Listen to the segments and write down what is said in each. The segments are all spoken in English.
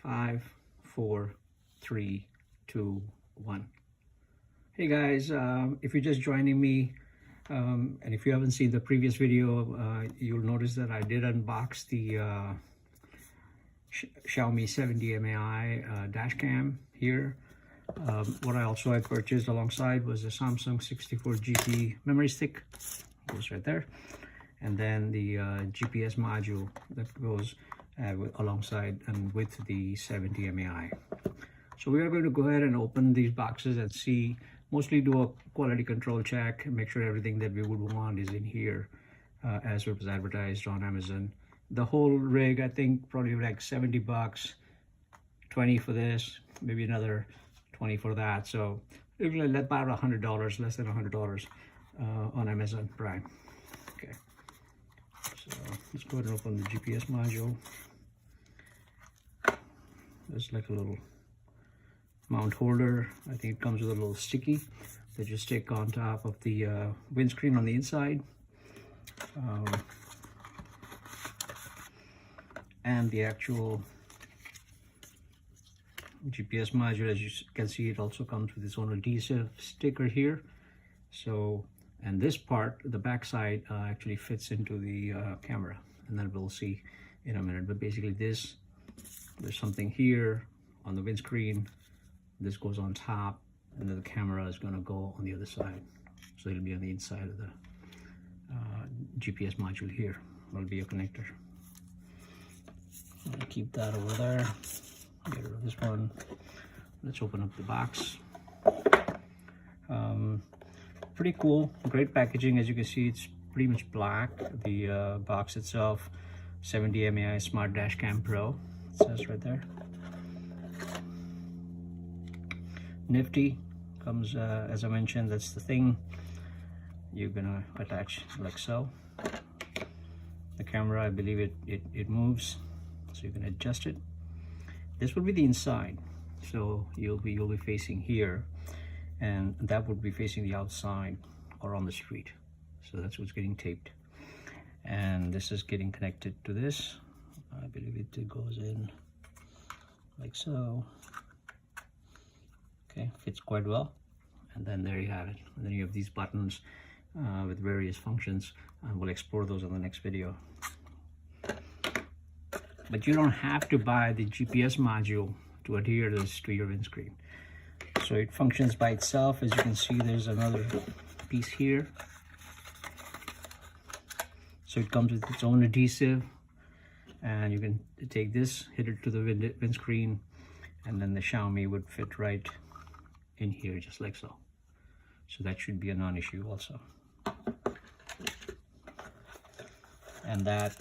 5, 4, 3, 2, 1. Hey guys, if you're just joining me, and if you haven't seen the previous video, you'll notice that I did unbox the Xiaomi 70 Mai Dashcam here. What I purchased alongside was a Samsung 64GB memory stick, goes right there, and then the GPS module that goes alongside and with the 70 Mai. So we are going to go ahead and open these boxes and see, mostly do a quality control check and make sure everything that we would want is in here as it was advertised on Amazon. The whole rig, I think probably like 70 bucks, 20 for this, maybe another 20 for that. So it was about $100, less than $100 on Amazon Prime. Okay, so let's go ahead and open the GPS module. There's like a little mount holder. I think it comes with a little sticky that you stick on top of the windscreen on the inside. And the actual GPS module, as you can see, it also comes with its own adhesive sticker here. So, and this part, the back side, actually fits into the camera, and then we'll see in a minute. But basically there's something here on the windscreen. This goes on top, and then the camera is going to go on the other side. So it'll be on the inside of the GPS module here. That'll be a connector. I'll keep that over there. Get rid of this one. Let's open up the box. Pretty cool, great packaging. As you can see, it's pretty much black. The box itself, 70 Mai Smart Dashcam Pro, it says right there. Nifty. Comes as I mentioned, that's the thing you're gonna attach like so. The camera, I believe it moves, so you can adjust it. This will be the inside, so you'll be facing here, and that would be facing the outside or on the street. So that's what's getting taped, and this is getting connected to this. I believe it goes in like so. Okay, fits quite well, and then there you have it. And then you have these buttons with various functions, and we'll explore those in the next video. But you don't have to buy the GPS module to adhere this to your windscreen. So it functions by itself. As you can see, there's another piece here. So it comes with its own adhesive, and you can take this, hit it to the windscreen, and then the Xiaomi would fit right in here, just like so. So that should be a non-issue also. And that,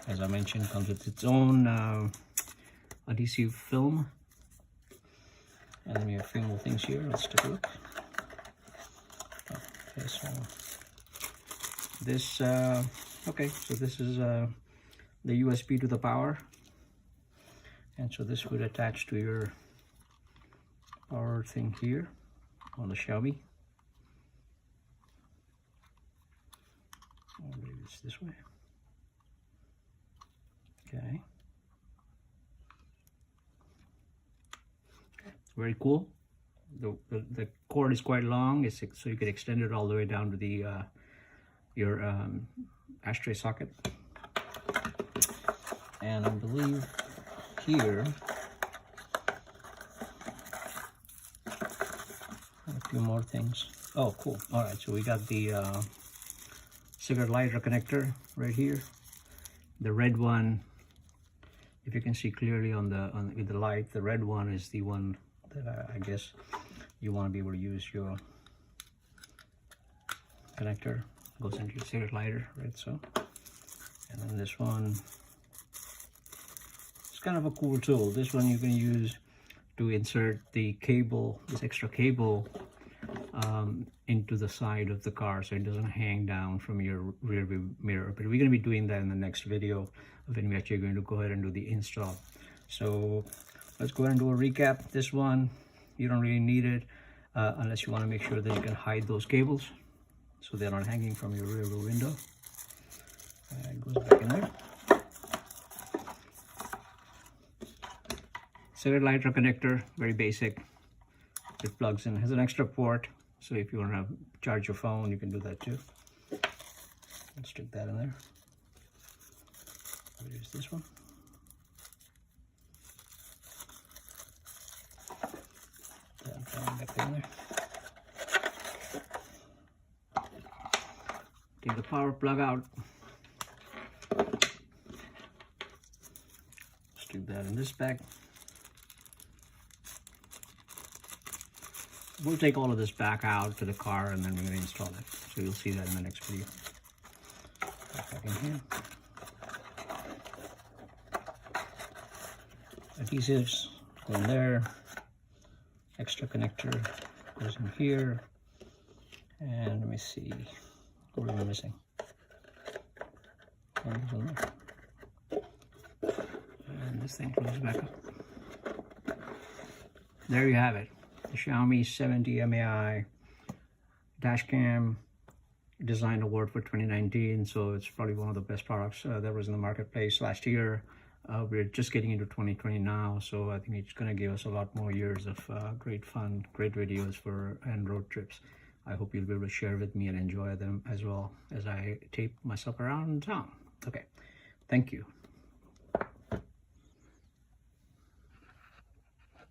as I mentioned, comes with its own adhesive film. And then we have a few more things here. Let's take a look. Okay, so this this is the USB to the power, and so this would attach to your power thing here on the Xiaomi. Or maybe it's this way. Okay. Very cool. The cord is quite long, so you can extend it all the way down to the your ashtray socket. And I believe here a few more things. Oh, cool. All right, so we got the cigarette lighter connector right here. The red one, if you can see clearly with the light, the red one is the one that I guess you want to be able to use your connector. Goes into your cigarette lighter, right? So, and then this one, it's kind of a cool tool. This one you can use to insert the cable, this extra cable, into the side of the car, so it doesn't hang down from your rear view mirror. But we're going to be doing that in the next video when we're actually going to go ahead and do the install. So let's go ahead and do a recap. This one, you don't really need it unless you want to make sure that you can hide those cables so they're not hanging from your rear view window. It goes back in there. cigarette lighter connector, very basic. It plugs in, has an extra port, so if you want to charge your phone, you can do that too. Let's stick that in there. Where's this one? Get in there. Take the power plug out. Stick that in this bag. We'll take all of this back out to the car and then we're going to install it. So you'll see that in the next video. Back in here. Adhesives go in there. Extra connector goes in here. And let me see. What are we missing? One goes in there. And this thing closes back up. There you have it. The Xiaomi 70 Mai Dashcam Design Award for 2019. So it's probably one of the best products that was in the marketplace last year. We're just getting into 2020 now, so I think it's going to give us a lot more years of great fun, great videos and road trips. I hope you'll be able to share with me and enjoy them as well as I take myself around town. Okay, thank you.